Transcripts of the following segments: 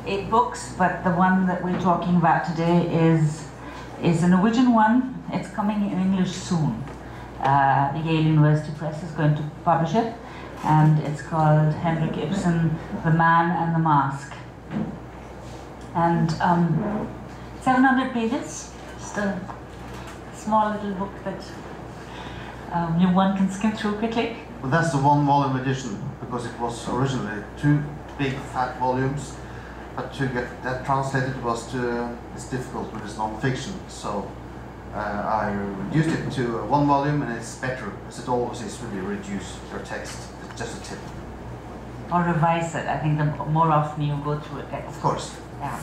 8 books, but the one that we're talking about today is a Norwegian one. It's coming in English soon. The Yale University Press is going to publish it, and it's called Henrik Ibsen, The Man and the Mask. And 700 pages, just a small little book that one can skim through quickly. Well, that's the one volume edition, because it was originally 2 big fat volumes, but to get that translated it's difficult with this non-fiction. So I reduced it to 1 volume, and it's better, as it always is when you reduce your text. It's just a tip. Or revise it. I think the more often you go through a text. Of course. Yeah.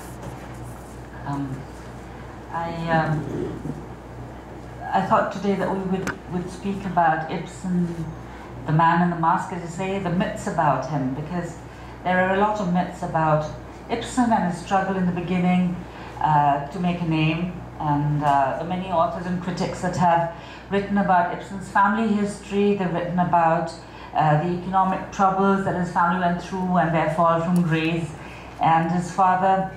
I thought today that we would speak about Ibsen, the man in the mask, as you say, the myths about him, because there are a lot of myths about Ibsen and his struggle in the beginning to make a name, and the many authors and critics that have written about Ibsen's family history. They've written about the economic troubles that his family went through and their fall from grace, and his father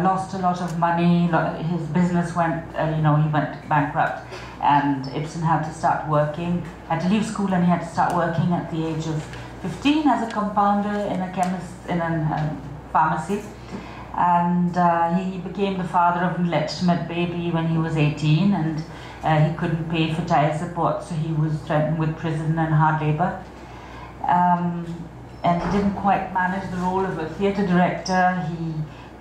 lost a lot of money. His business went, he went bankrupt, and Ibsen had to start working, had to leave school, and he had to start working at the age of 15 as a compounder in a pharmacy. And he became the father of an illegitimate baby when he was 18, and he couldn't pay for child support, so he was threatened with prison and hard labor. And he didn't quite manage the role of a theatre director. He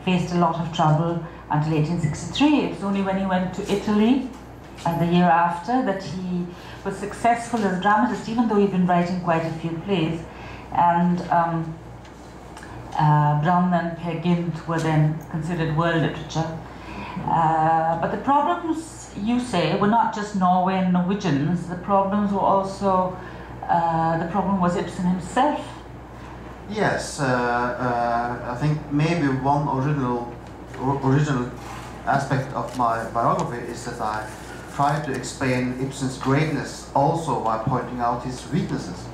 faced a lot of trouble until 1863. It was only when he went to Italy the year after that he was successful as a dramatist, even though he'd been writing quite a few plays. And Brand and Peer Gynt were then considered world literature. But the problems, you say, were not just Norway and Norwegians. The problems were also, the problem was Ibsen himself. Yes, I think maybe one original aspect of my biography is that I try to explain Ibsen's greatness also by pointing out his weaknesses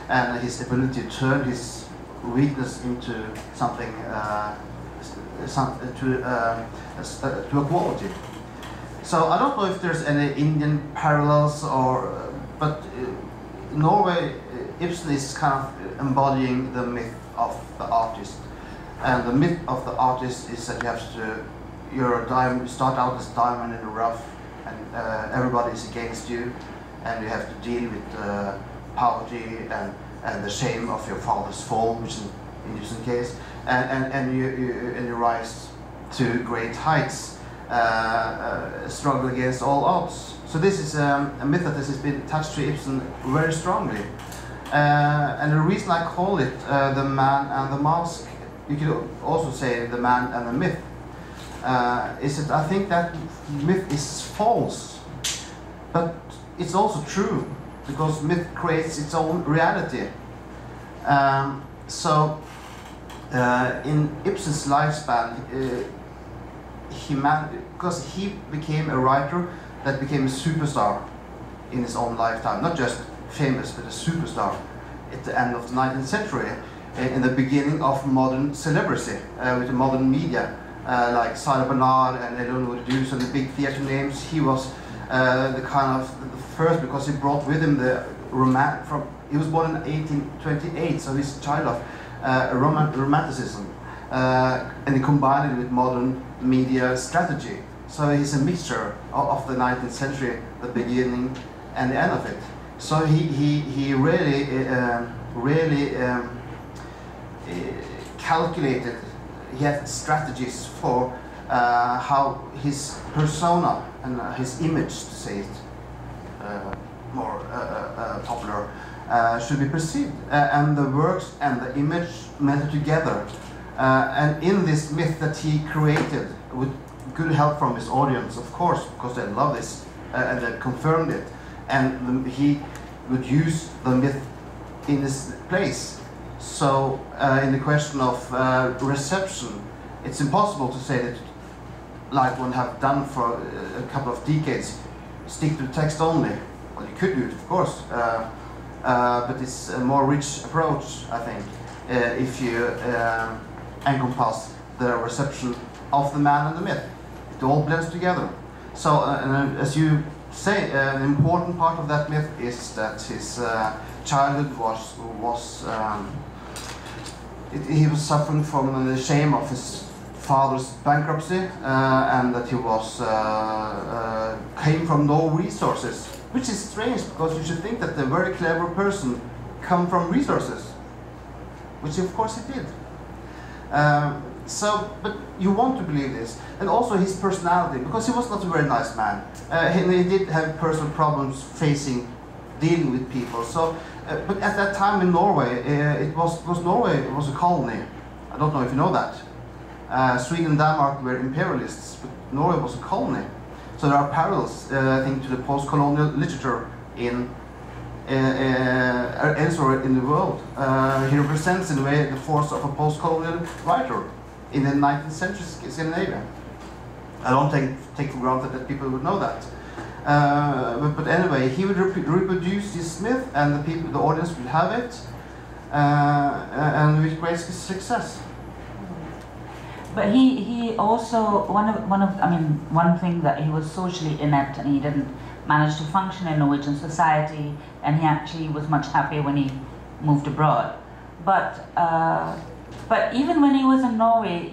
and his ability to turn his weakness into something, to a quality. So I don't know if there's any Indian parallels, but in Norway, Ibsen is kind of embodying the myth of the artist, and the myth of the artist is that you start out as diamond in the rough, and everybody is against you, and you have to deal with poverty and the shame of your father's fall, which is in Ibsen's case, and you rise to great heights, struggle against all odds. So this is a myth that has been attached to Ibsen very strongly. And the reason I call it the man and the mask, you could also say the man and the myth, is that I think that myth is false, but it's also true, because myth creates its own reality. In Ibsen's lifespan, because he became a writer that became a superstar in his own lifetime, not just famous, but a superstar at the end of the 19th century, in the beginning of modern celebrity, with the modern media, like Sarah Bernard and Eleanor Duse and the big theatre names. He was the first, because he brought with him the he was born in 1828, so he's a child of romanticism, and he combined it with modern media strategy. So he's a mixture of the 19th century, the beginning and the end of it. So he really calculated. He had strategies for how his persona and his image, to say it more popular, should be perceived, and the works and the image met together. And in this myth that he created, with good help from his audience, of course, because they love this and they confirmed it, and he would use the myth in this place. So in the question of reception, it's impossible to say that, like one have done for a couple of decades, stick to text only. Well, you could do it, of course, but it's a more rich approach, I think, if you encompass the reception of the man and the myth. It all blends together. So, as you say, an important part of that myth is that his childhood he was suffering from the shame of his father's bankruptcy, and that he came from no resources, which is strange because you should think that a very clever person come from resources, which of course he did. But you want to believe this, and also his personality, because he was not a very nice man. He did have personal problems dealing with people. So, but at that time in Norway, Norway was a colony. I don't know if you know that. Sweden and Denmark were imperialists, but Norway was a colony. So there are parallels, I think, to the post-colonial literature elsewhere in the world. He represents, in a way, the force of a post-colonial writer in the 19th century Scandinavia. I don't take for granted that people would know that. But anyway, he would reproduce this myth, and the audience would have it, and with great success. But he also one thing that he was socially inept, and he didn't manage to function in Norwegian society, and he actually was much happier when he moved abroad. But even when he was in Norway,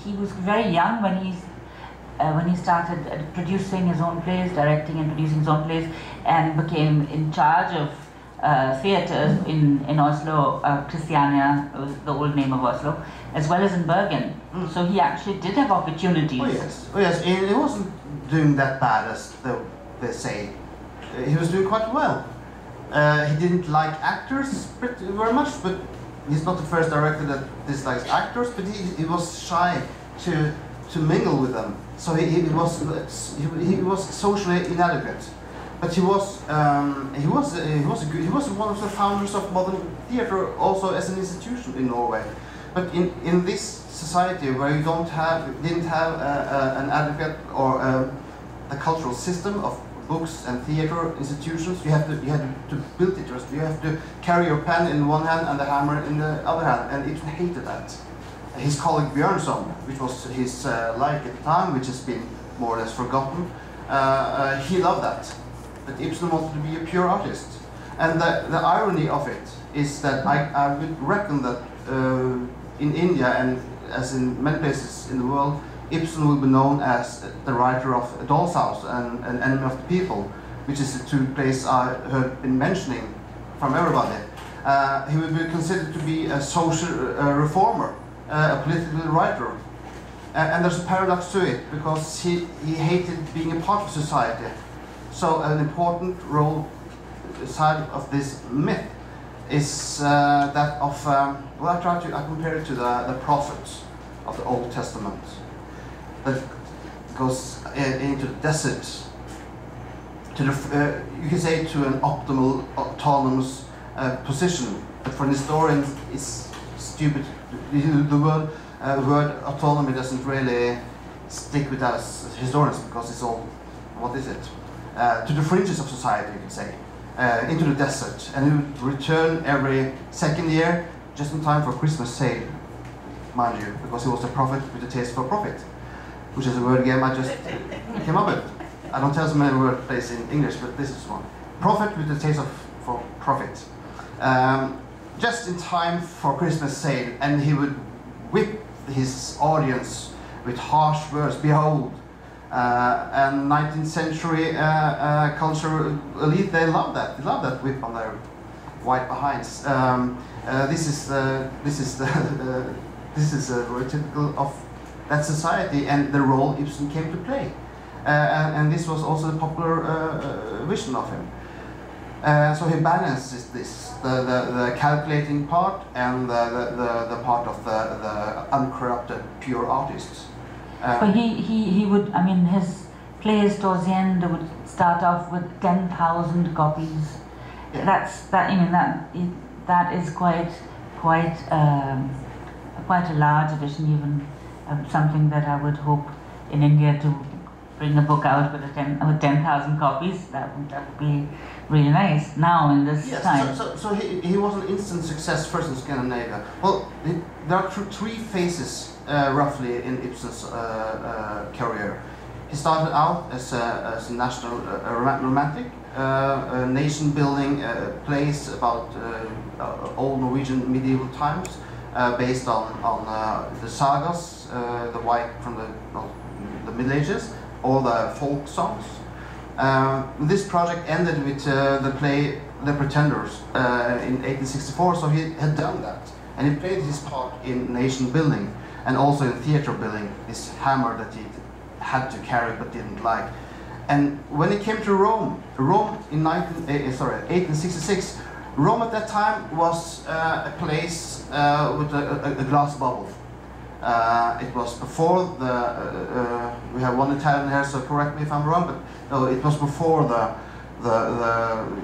he was very young when he started producing his own plays, directing and producing his own plays, and became in charge of theatres in Oslo. Christiania was the old name of Oslo, as well as in Bergen. So he actually did have opportunities. Oh yes, he wasn't doing that bad as they say. He was doing quite well. He didn't like actors very much, but he's not the first director that dislikes actors. But he was shy to mingle with them. So he was socially inadequate. But he was one of the founders of modern theatre, also as an institution in Norway. But in this society where you didn't have an adequate or a cultural system of books and theatre institutions, you had to build it. You have to carry your pen in one hand and the hammer in the other hand, and Ibsen hated that. His colleague Bjørnson, which was his like at the time, which has been more or less forgotten, he loved that. But Ibsen wanted to be a pure artist. And the irony of it is that I would reckon that in India, and as in many places in the world, Ibsen will be known as the writer of A Doll's House and An Enemy of the People, which is the two plays I heard been mentioning from everybody. He would be considered to be a social reformer, a political writer. And there's a paradox to it, because he hated being a part of society. So an important side of this myth is that of, I compare it to the prophets of the Old Testament that goes into the desert, you can say to an optimal, autonomous position, but for an historian it's stupid. The word autonomy doesn't really stick with us historians, because it's all, what is it? To the fringes of society, you can say, into the desert, and he would return every second year, just in time for Christmas sale, mind you, because he was a prophet with a taste for profit, which is a word game I just came up with. I don't tell so many word plays in English, but this is one. Prophet with a taste for profit. Just in time for Christmas sale, and he would whip his audience with harsh words. Behold, and 19th century culture elite, they love that. They love that whip on their white behinds. This is very typical of that society and the role Ibsen came to play. And this was also the popular vision of him. So he balances this, the calculating part and the part of the uncorrupted, pure artist. But he would, I mean, his plays towards the end would start off with 10,000 copies. Yeah. That is quite a large edition, even something that I would hope in India to bring a book out with 10,000 copies. That would be really nice now in this time. So he was an instant success first in Scandinavia. Well, there are three phases roughly in Ibsen's career. He started out as a national romantic, nation-building plays about old Norwegian medieval times, based on the sagas, the white from the Middle Ages, all the folk songs. This project ended with the play The Pretenders in 1864, so he had done that. And he played his part in nation building and also in theater building, this hammer that he had to carry but didn't like. And when he came to Rome in 1866, Rome at that time was a place with a glass bubble. It was before we have one Italian here, so correct me if I'm wrong, but no, it was before the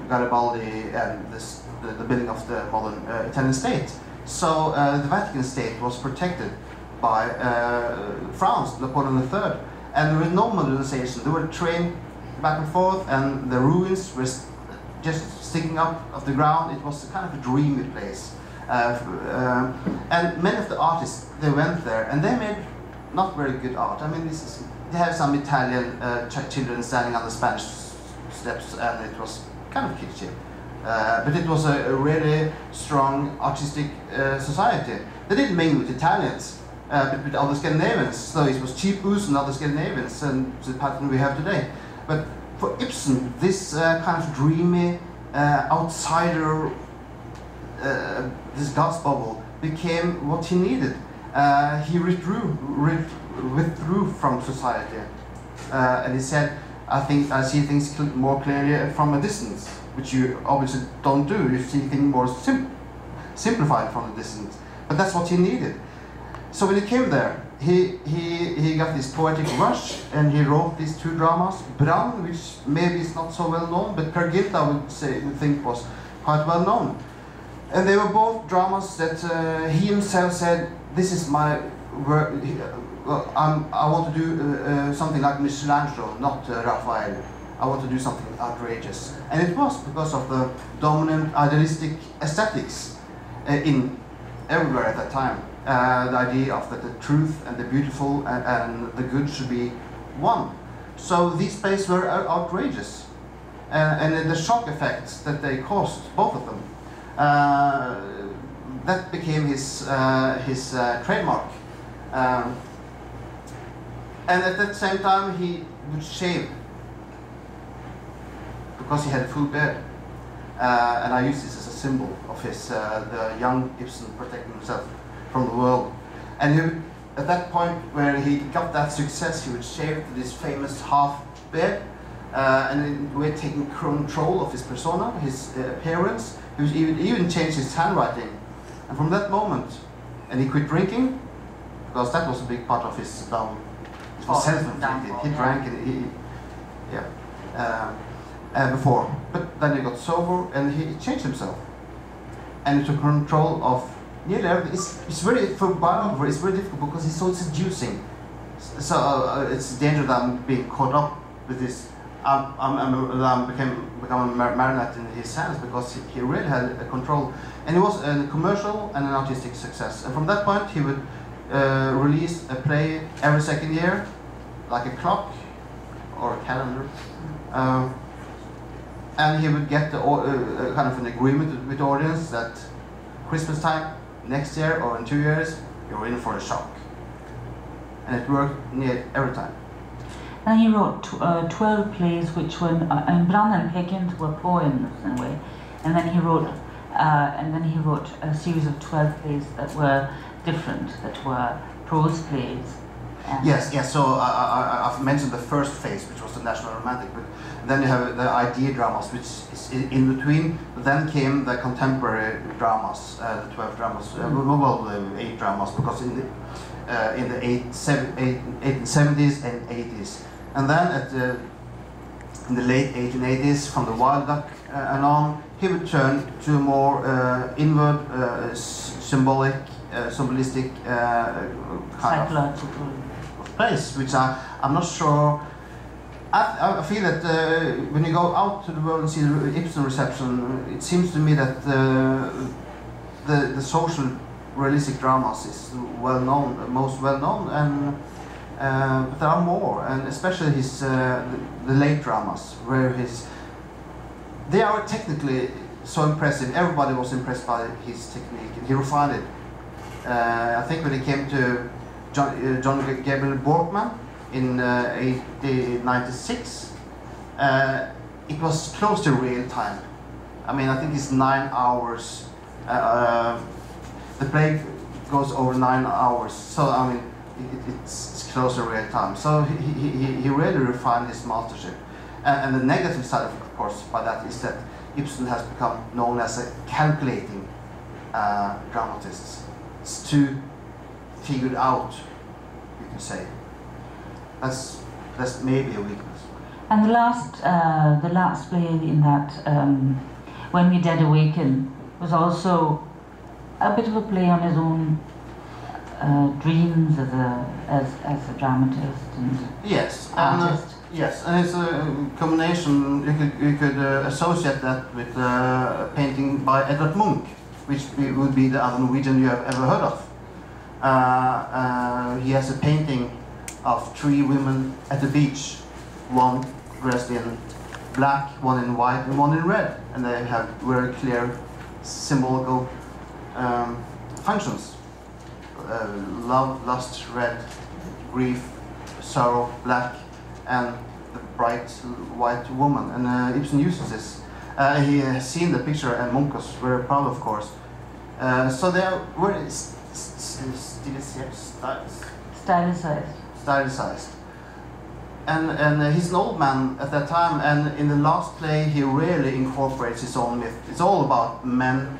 Garibaldi and the building of the modern Italian state. So the Vatican state was protected by France, Napoleon III, and there was no modernization. They were trained back and forth, and the ruins were just sticking up of the ground. It was kind of a dreamy place. And many of the artists, they went there, and they made not very good art. I mean, they have some Italian children standing on the Spanish steps, and it was kind of kitschy. But it was a really strong artistic society. They didn't mingle with Italians, but with other Scandinavians. So it was cheap booze and other Scandinavians, and the pattern we have today. But for Ibsen, this kind of dreamy outsider, this glass bubble, became what he needed. He withdrew from society, and he said, "I think I see things more clearly from a distance," which you obviously don't do. You see things more simplified from a distance. But that's what he needed. So when he came there, he got this poetic rush, and he wrote these two dramas, Brann, which maybe is not so well known, but Per Gynt would think was quite well known. And they were both dramas that he himself said, "This is my work. I want to do something like Michelangelo, not Raphael. I want to do something outrageous." And it was because of the dominant idealistic aesthetics in everywhere at that time. The idea of that the truth and the beautiful and the good should be one. So these plays were outrageous, and the shock effects that they caused, both of them, that became his trademark. And at that same time, he would shave because he had a full beard, and I use this as a symbol of his the young Ibsen protecting himself from the world. And he would, at that point where he got that success, he would shave this famous half beard, and in a way taking control of his persona, his appearance. He would even change his handwriting. And from that moment, and he quit drinking, because that was a big part of his down. It was self-inflicted. He drank and before, but then he got sober and he changed himself, and he took control of nearly everything. It's very, for a biographer, it's very difficult because he's so seducing. So it's a danger that I'm being caught up with this. I'm become a marionette in his hands, because he really had a control, and it was a commercial and an artistic success. And from that point, he would release a play every second year, like a clock or a calendar, and he would get kind of an agreement with the audience that Christmas time next year or in 2 years you're in for a shock, and it worked near every time. And he wrote 12 plays, which were, Brann and Per Gynt were poems in a way, and then he wrote a series of 12 plays that were different, that were prose plays. Yes. So I've mentioned the first phase, which was the National Romantic, but then you have the idea dramas, which is in between. But then came the contemporary dramas, the 12 dramas, well, the 8 dramas, because in the 1870s and 80s. And then in the late 1880s, from the Wild Duck and on, he would turn to a more inward, symbolistic kind of place, which I'm not sure I feel that when you go out to the world and see the Ibsen reception, it seems to me that the social realistic dramas is well known, most well known, and but there are more, and especially his the late dramas, where they are technically so impressive. Everybody was impressed by his technique, and he refined it. I think when it came to John Gabriel Borkman in 1896, it was close to real time. I mean, I think it's 9 hours. The play goes over 9 hours, so I mean, it's close to real time. So he really refined his mastership. And the negative side, of course, by that is that Ibsen has become known as a calculating dramatist. It's too figured out, you can say. That's maybe a weakness. And the last play in that, When We Dead Awaken, was also a bit of a play on his own dreams as a dramatist and artist. Yes, and it's a combination. You could associate that with a painting by Edvard Munch, which would be the other Norwegian you have ever heard of. He has a painting of 3 women at the beach, one dressed in black, one in white, and one in red, and they have very clear symbolical functions. Love, lust, red, grief, sorrow, black, and the bright white woman. And Ibsen uses this. He has seen the picture, and Munch was very proud, of course. So they are very stylized. And he's an old man at that time, and in the last play he really incorporates his own myth. It's all about men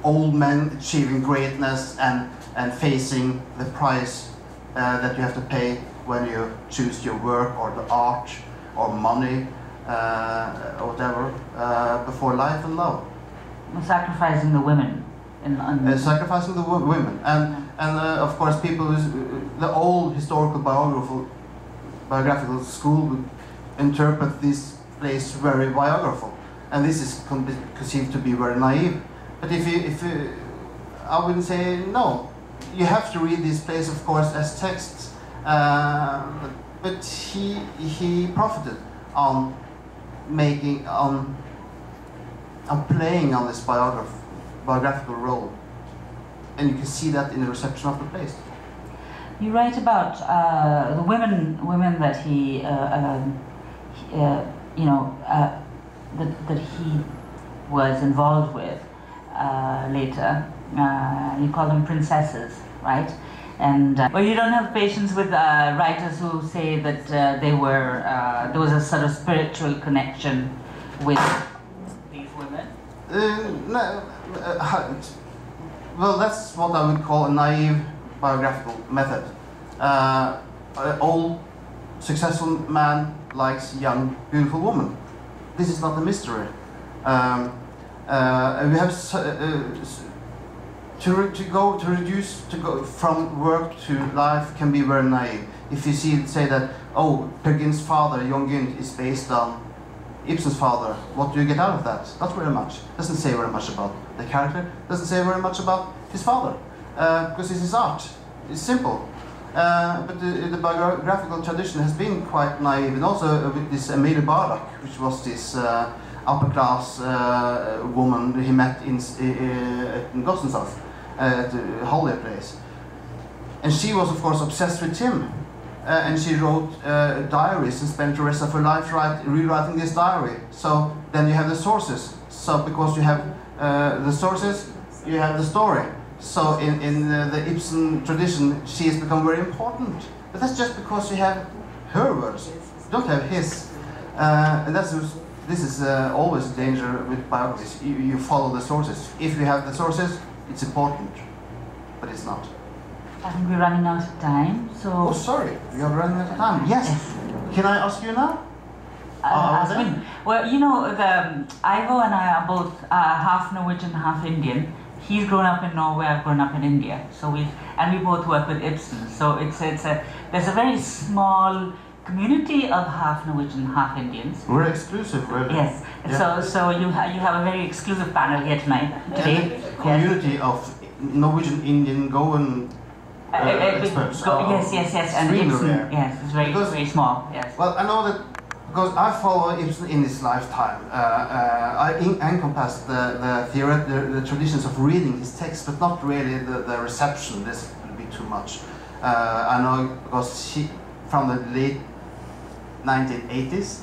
old men achieving greatness and facing the price that you have to pay when you choose your work or the art or money or whatever before life and love. Sacrificing the women. Sacrificing the women, and of course people, the old historical biographical school would interpret these plays very biographical, and this is conceived to be very naive. But if you, I wouldn't say no. You have to read these plays, of course, as texts. But he profited on playing on this biographical role, and you can see that in the reception of the plays. You write about the women that he, that he was involved with later. You call them princesses, right? And well, you don't have patience with writers who say that there was a sort of spiritual connection with these women. Well, that's what I would call a naive biographical method. An old, successful man likes a young, beautiful woman. This is not a mystery. We have to go from work to life can be very naive. If you say that, oh, Per Gynts' father, Jon Gynt, is based on Ibsen's father, what do you get out of that? Not very much. Doesn't say very much about the character. Doesn't say very much about his father, because it's his art. It's simple. But the biographical tradition has been quite naive, and also with this Emilie Bardach, which was this upper class woman he met in Gossensoff, at the holiday place. And she was, of course, obsessed with him. And she wrote diaries and spent the rest of her life rewriting this diary. So then you have the sources. So because you have the sources, you have the story. So in the Ibsen tradition, she has become very important. But that's just because you have her words. You don't have his. And this is always a danger with biographies. You follow the sources. If you have the sources, it's important. But it's not. I think we're running out of time, so... Oh, sorry, we are running out of time. Yes. Can I ask you now? Ask me. Well, you know, Ivo and I are both half Norwegian, half Indian. he's grown up in Norway, I've grown up in India. So we both work with Ibsen. So there's a very small community of half Norwegian, half Indians. We're exclusive, really. Yes. Yeah. So you have a very exclusive panel here today. Community Yes. of Norwegian, Indian, Goan experts. Yes, and Ibsen. Rare. Yes, it's very small. Yes. Well, I know that because I follow Ibsen in his lifetime. I encompass the traditions of reading his text, but not really the reception. This would be too much. I know because from the late 1980s,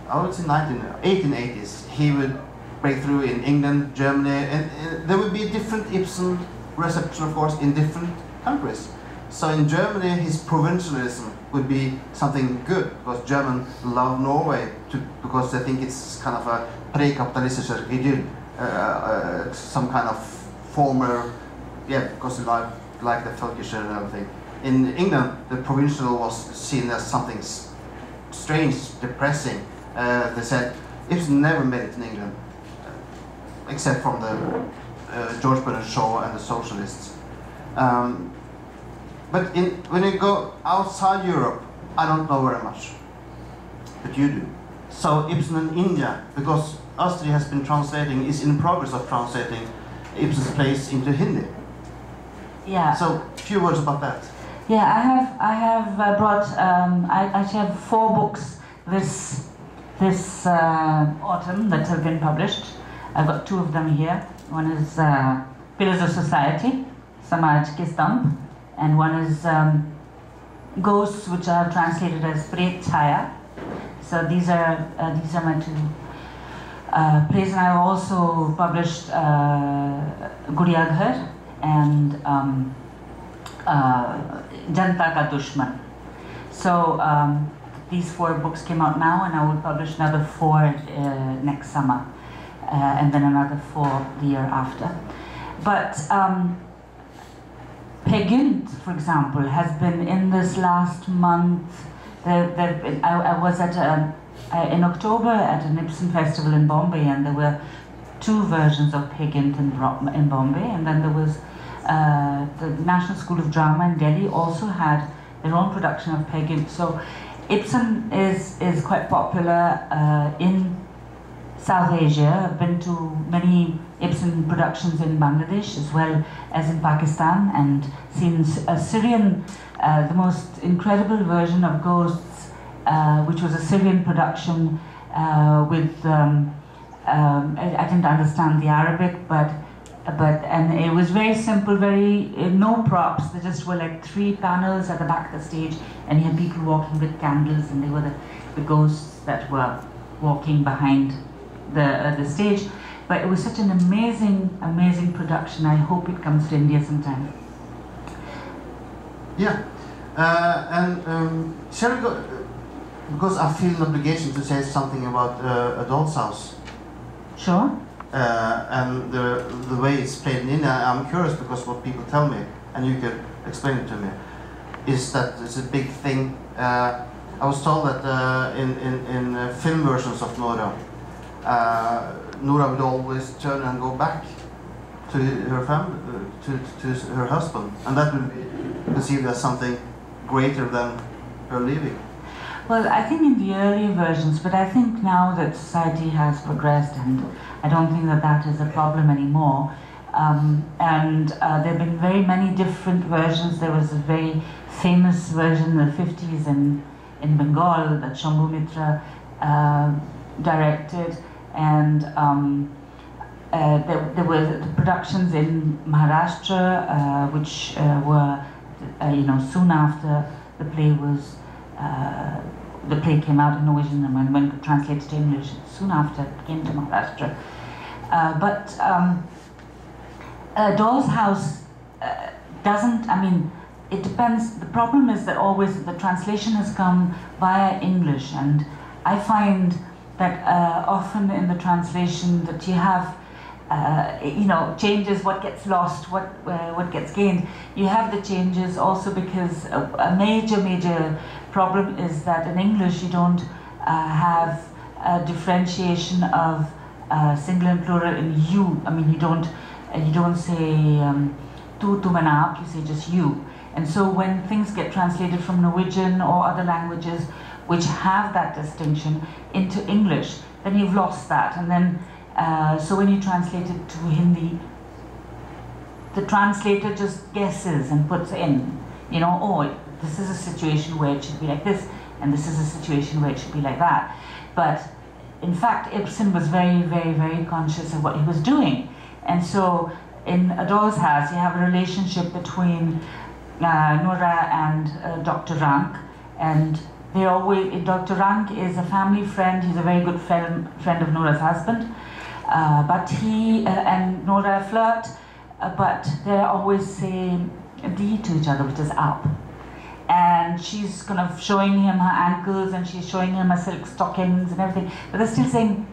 I would say 1880s, he would break through in England, Germany, and there would be different Ibsen reception, of course, in different countries. So in Germany, his provincialism would be something good, because Germans love Norway because they think it's kind of a pre-kapitalistischer idyll, some kind of former, because they like the Völkische and everything. In England, the provincial was seen as something strange, depressing. They said Ibsen never made it in England, except from the George Bernard Shaw and the socialists. But when you go outside Europe, I don't know very much, but you do. So Ibsen in India, because Astrid has been translating, is in progress of translating Ibsen's plays into Hindi. Yeah. So a few words about that. Yeah, I have brought. I actually have 4 books this autumn that have been published. I've got 2 of them here. One is Pillars of Society, Samaj Ki Stamp, and one is Ghosts, which I have translated as Pret Chaya. So these are my 2 plays, and I have also published Gudiya Ghar and Janta Ka Dushman. So these 4 books came out now, and I will publish another 4 next summer, and then another 4 the year after. But Peer Gynt, for example, has been in this last month. I was in October at an Ibsen festival in Bombay, and there were 2 versions of Peer Gynt in Bombay, and then there was the National School of Drama in Delhi also had their own production of Peer Gynt. So Ibsen is quite popular in South Asia. I've been to many Ibsen productions in Bangladesh as well as in Pakistan, and seen a Syrian, the most incredible version of Ghosts, which was a Syrian production with, I didn't understand the Arabic, and it was very simple, no props. There just were like 3 panels at the back of the stage, and you had people walking with candles, and they were the ghosts that were walking behind the stage. But it was such an amazing production. I hope it comes to India sometime. Yeah, and shall we go? Because I feel an obligation to say something about A Doll's House. Sure. And the way it's played in India. I'm curious because what people tell me, and you could explain it to me, is that it's a big thing. I was told that in film versions of Nora, Nora would always turn and go back to her family, to her husband, and that would be perceived as something greater than her leaving. Well, I think in the early versions, but I think now that society has progressed, and I don't think that is a problem anymore. And there have been very many different versions. There was a very famous version in the 50s in Bengal that Shambhu Mitra directed, and there were the productions in Maharashtra, which were, soon after the play was. The play came out in Norwegian and when translated to English soon after it came to Maharashtra. But Doll's House doesn't, it depends. The problem is that always the translation has come via English, and I find that often in the translation that you have changes, what gets lost, what gets gained. You have the changes also because a major problem is that in English you don't have a differentiation of singular and plural in you. You don't You don't say tu, tu, and ap, you say just you. And so when things get translated from Norwegian or other languages which have that distinction into English, then you've lost that. And then, so when you translate it to Hindi, the translator just guesses and puts in, you know, oh, this is a situation where it should be like this, and this is a situation where it should be like that. But in fact, Ibsen was very, very, very conscious of what he was doing. And so in A Doll's House, you have a relationship between Nora and Dr. Rank, and they always, Dr. Rank is a family friend, he's a very good friend of Nora's husband, but he and Nora flirt, but they always say D to each other, which is up. And she's kind of showing him her ankles and she's showing him her silk stockings and everything, but they're still saying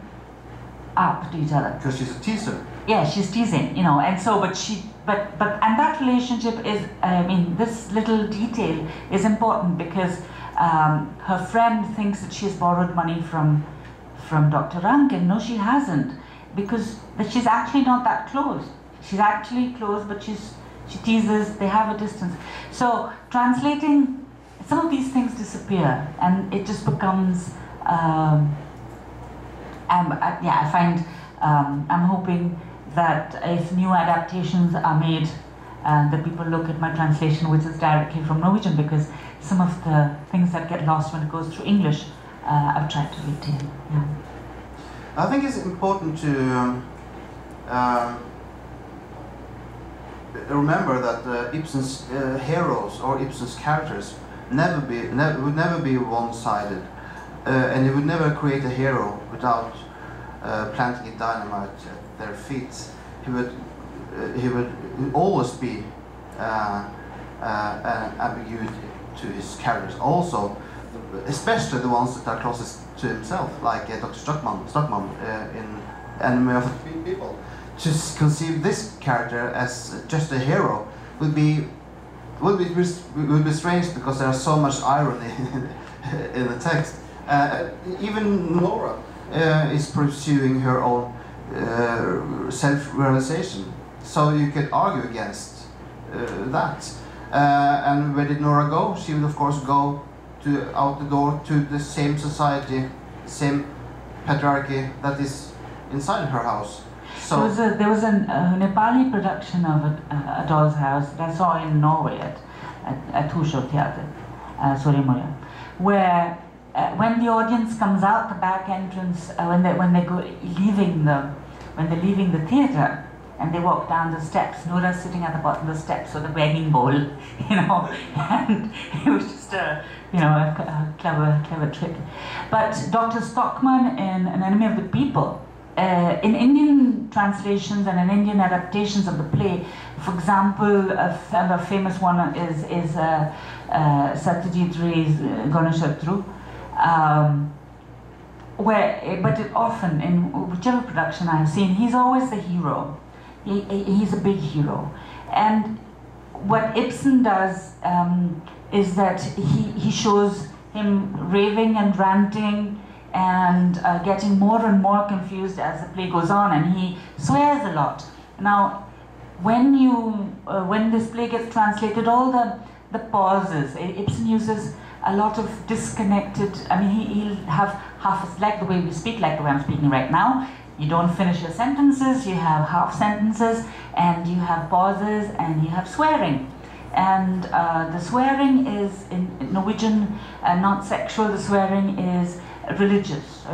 up to each other. Because she's a teaser. Yeah, she's teasing, you know, and so, and that relationship is, I mean, this little detail is important because her friend thinks that she has borrowed money from Dr. Rank, and no, she hasn't, because she's actually not that close. She's actually close, but she teases, they have a distance. So translating, some of these things disappear, and it just becomes, I find, I'm hoping that if new adaptations are made, that people look at my translation, which is directly from Norwegian, because some of the things that get lost when it goes through English, I've tried to retain. Yeah. I think it's important to remember that Ibsen's heroes or Ibsen's characters would never be one-sided, and he would never create a hero without planting a dynamite at their feet. He would always be an ambiguity to his characters. Also, especially the ones that are closest to himself, like Dr. Stockmann in Enemy of the Three People. To conceive this character as just a hero would be strange, because there's so much irony in the text. Even Nora is pursuing her own self-realization, so you could argue against that. And where did Nora go? She would of course go out the door to the same society, same patriarchy that is inside her house. So there was a Nepali production of A Doll's House that I saw in Norway at Torshov Theatre, Soria, where when the audience comes out the back entrance, when they're leaving the theatre, and they walk down the steps, Nora's sitting at the bottom of the steps with a begging bowl, you know, and it was just a clever trick. But Dr. Stockmann in An Enemy of the People, in Indian translations and in Indian adaptations of the play, for example, a famous one is Satyajit Ray's Ganeshatru, but often in whichever production I have seen, he's always the hero. He's a big hero, and what Ibsen does is that he shows him raving and ranting and getting more and more confused as the play goes on, and he swears a lot. Now, when this play gets translated, all the pauses, Ibsen uses a lot of disconnected. I mean, he'll have like the way we speak, like the way I'm speaking right now. You don't finish your sentences, you have half sentences, and you have pauses, and you have swearing. And the swearing is, in Norwegian, not sexual, the swearing is religious.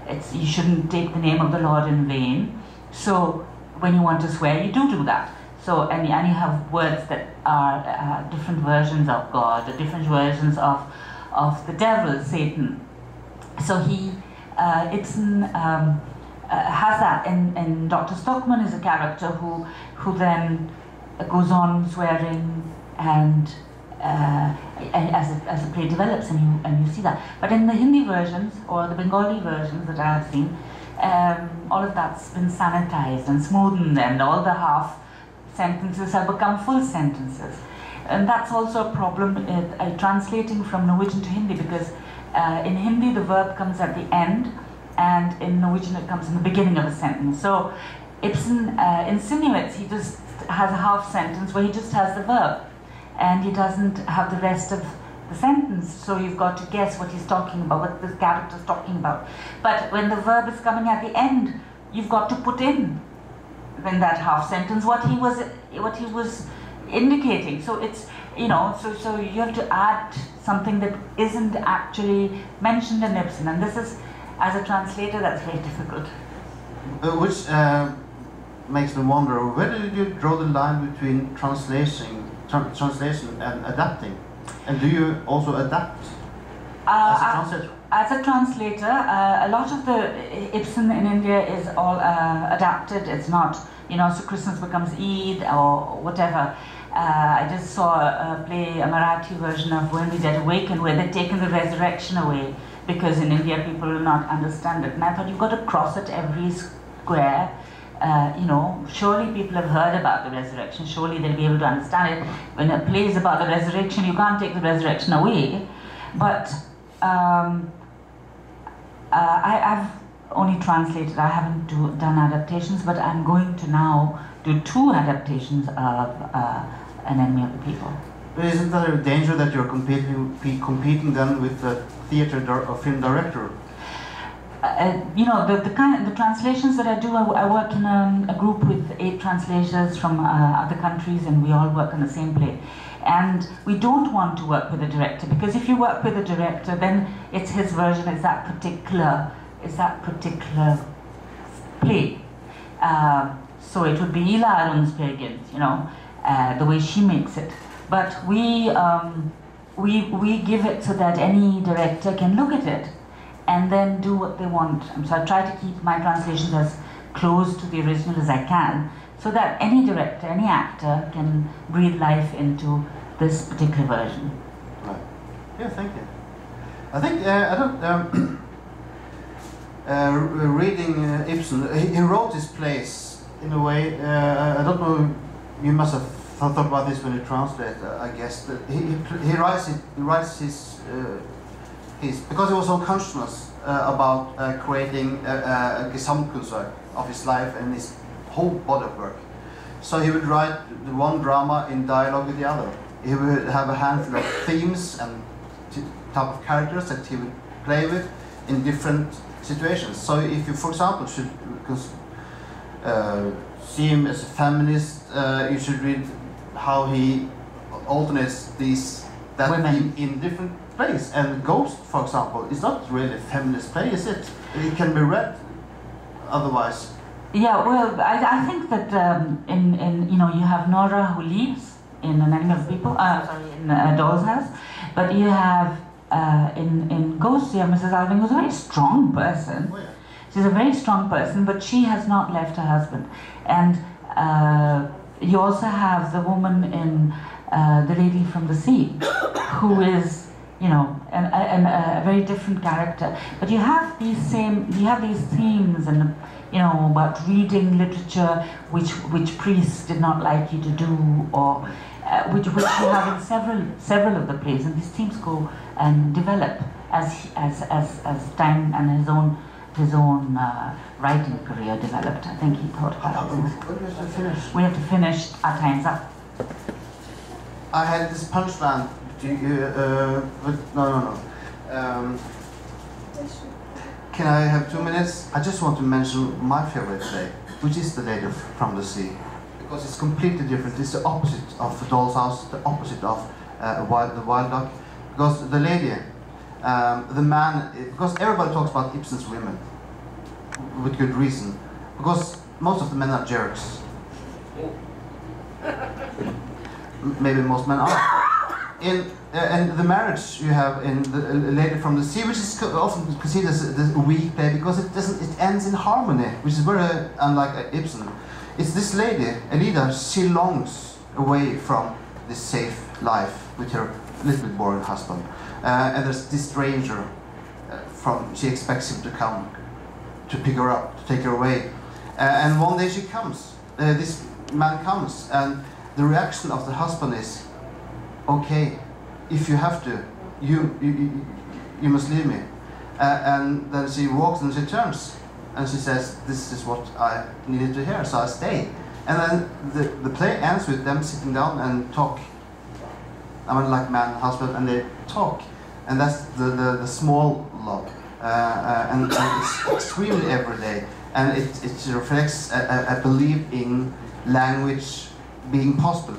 It's you shouldn't take the name of the Lord in vain. So when you want to swear, you do that. So, and you have words that are different versions of God, or different versions of the devil, Satan. So Ibsen has that, and Dr. Stockmann is a character who then goes on swearing, and as the play develops, and you see that. But in the Hindi versions or the Bengali versions that I have seen, all of that's been sanitized and smoothened, and all the half sentences have become full sentences. And that's also a problem translating from Norwegian to Hindi, because in Hindi the verb comes at the end, and in Norwegian it comes in the beginning of a sentence. So Ibsen insinuates he just has a half sentence where he just has the verb, and he doesn't have the rest of the sentence, so you've got to guess what he's talking about, what the character's talking about. But when the verb is coming at the end, you've got to put in that half sentence what he was indicating. So it's, you know, so you have to add something that isn't actually mentioned in Ibsen, and this is, as a translator, that's very difficult. Which makes me wonder, where did you draw the line between translation and adapting? And do you also adapt as a translator? As a translator, a lot of the Ibsen in India is all adapted. It's not, you know, so Christmas becomes Eid or whatever. I just saw a play, a Marathi version of When We Dead Awaken, where they'd taken the resurrection away because in India people will not understand it. And I thought, you've got to cross it every square. You know, surely people have heard about the resurrection, surely they'll be able to understand it. When a play is about the resurrection, you can't take the resurrection away. But I've only translated, I haven't done adaptations, but I'm going to now do 2 adaptations of An Enemy of the People. But isn't there a danger that you're competing then with the theatre or film director? You know, the translations that I do, I work in a group with 8 translators from other countries, and we all work on the same play. And we don't want to work with a director, because if you work with a director, then it's his version, it's that particular play. So it would be Ila Aronspegens, you know, the way she makes it. But we give it so that any director can look at it and then do what they want. So I try to keep my translations as close to the original as I can, so that any director, any actor can breathe life into this particular version. Right. Yeah, thank you. I think, I don't, reading Ibsen, he wrote his plays in a way, I don't know, you must have thought about this when you translate, I guess, but he writes his because he was so conscious about creating a Gesamtkunstwerk of his life and his whole body of work. So he would write the one drama in dialogue with the other. He would have a handful of themes and type of characters that he would play with in different situations. So if you, for example, should see him as a feminist, you should read how he alternates that theme in different plays. And Ghost, for example, is not really a feminist play, is it? It can be read otherwise. Yeah, well, I think that in you know, you have Nora who leaves in An Enemy of the People, in Doll's House, but you have in Ghost, you have Mrs. Alving, who's a very strong person. Oh, yeah. She's a very strong person, but she has not left her husband. And you also have the woman in The Lady from the Sea, who is, you know, a very different character. But you have these themes, and you know, about reading literature which priests did not like you to do, or which you have in several of the plays, and these themes go and develop as time and his own writing career developed. I think he thought about it. We have to finish. Our time's up. I had this punchline, but no. Can I have 2 minutes? I just want to mention my favorite play, which is The Lady from the Sea, because it's completely different. It's the opposite of The Doll's House, the opposite of The Wild Duck, because the lady, the man, because everybody talks about Ibsen's women, with good reason, because most of the men are jerks. Maybe most men are. And the marriage you have in The Lady from the Sea, which is often considered as a weak play because it ends in harmony, which is very unlike Ibsen. It's this lady, Elida, she longs away from this safe life with her little bit boring husband. And there's this stranger she expects him to come to pick her up, to take her away. And one day she comes, this man comes, and the reaction of the husband is, okay, if you have to, you must leave me. and then she walks and she turns, and she says, "This is what I needed to hear, so I stay." And then the play ends with them sitting down and talk. I mean, like man and husband, and they talk, and that's the small love, and it's extremely everyday, and it reflects a belief in language being possible,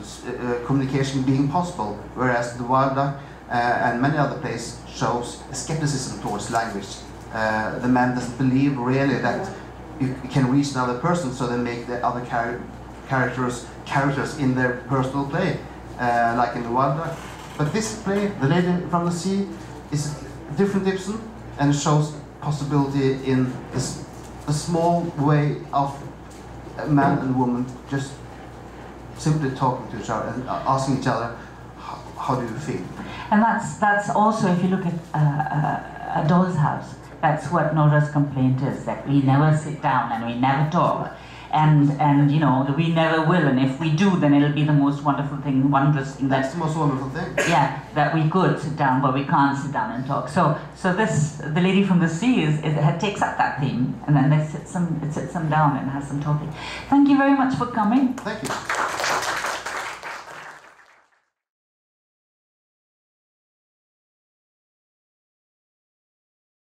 communication being possible, whereas The Wild Duck and many other plays shows skepticism towards language. The man doesn't believe really that you can reach another person, so they make the other characters in their personal play, like in The Wild Duck. But this play, The Lady from the Sea, is a different Ibsen, and shows possibility in a small way of a man and woman just simply talking to each other and asking each other, how do you feel? And that's also, if you look at A Doll's House, that's what Nora's complaint is, that we never sit down and we never talk. And you know, we never will, and if we do, then it'll be the most wonderful thing, wondrous thing. That's the most wonderful thing. Yeah, that we could sit down, but we can't sit down and talk. So this, The Lady from the Sea, it takes up that theme, and then it sits them down and has them talking. Thank you very much for coming. Thank you.